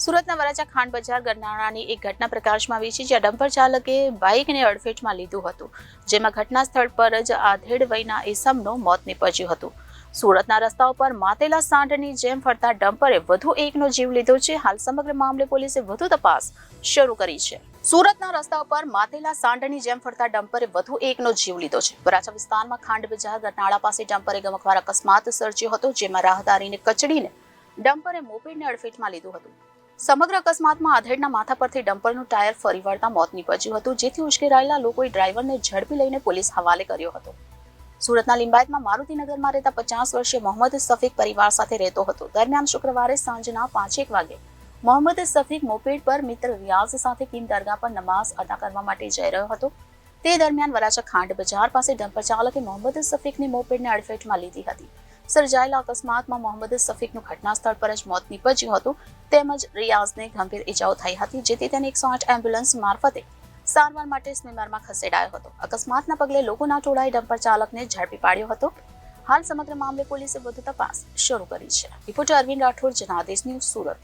સુરતના વરાછા ખાંડ બજાર ગરનાળાની એક ઘટના પ્રકાશમાં આવી છે, જ્યાં ડમ્પર ચાલકે બાઇકને અડફેટમાં લીધું હતું, જેમાં ઘટના સ્થળ પર જ આધેડ વયના ઈસમનું મોત નીપજ્યું હતું. સુરતના રસ્તાઓ પર માતેલા સાંઢની જેમ ફરતા ડમ્પરે વધુ એકનો જીવ લીધો છે. હાલ સમગ્ર મામલે પોલીસે વધુ તપાસ શરૂ કરી છે. સુરતના રસ્તાઓ પર માતેલા સાંઢની જેમ ફરતા ડમ્પરે વધુ એકનો જીવ લીધો છે. વરાછા વિસ્તારમાં ખાંડ બજાર ગરનાળા પાસે ડમ્પરે ગમખ્વાર અકસ્માત સર્જ્યો હતો, જેમાં રાહદારીને કચડીને ડમ્પરે મોપેડને અડફેટમાં લીધું હતું. સમગ્ર અકસ્માતમાં આધેડના માથા પરથી ડમ્પરનું ટાયર ફરી વળતા મોત નીપજ્યું હતું, જેથી ઉશ્કેરાયેલા લોકોએ ડ્રાઈવરને ઝડપી લઈને પોલીસ હવાલે કર્યો હતો. સુરતના લિંબાયતમાં મારુતિનગરમાં રહેતા 50 વર્ષીય મોહમ્મદ સફીક પરિવાર સાથે રહેતો હતો. દરમિયાન શુક્રવારે સાંજના 5:01 વાગે મોહમ્મદ સફીક મોપેડ પર મિત્ર રિયાઝ સાથે કિમ દરગાહ પર નમાઝ અદા કરવા માટે જઈ રહ્યો હતો. તે દરમિયાન વરાછા ખાંડ બજાર પાસે ડમ્પર ચાલકે મોહમ્મદ સફીકની મોપેડને અડફેટમાં લીધી હતી. સર્જાયેલા અકસ્માતમાં મોહમ્મદ સફીકનું ઘટના સ્થળ પર જ મોત નીપજ્યું હતું, તેમજ રિયાઝને ગંભીર ઇજાઓ થઈ હતી, જેથી તેને 108 એમ્બ્યુલન્સ મારફતે સારવાર માટે સ્મીમેરમાં ખસેડાયો હતો. અકસ્માતના પગલે લોકોના ટોળાએ ડમ્પર ચાલકને ઝડપી પાડ્યો હતો. હાલ સમગ્ર મામલે પોલીસે વધુ તપાસ શરૂ કરી છે. Reporter Arvind Rathod, Janadesh news, Surat.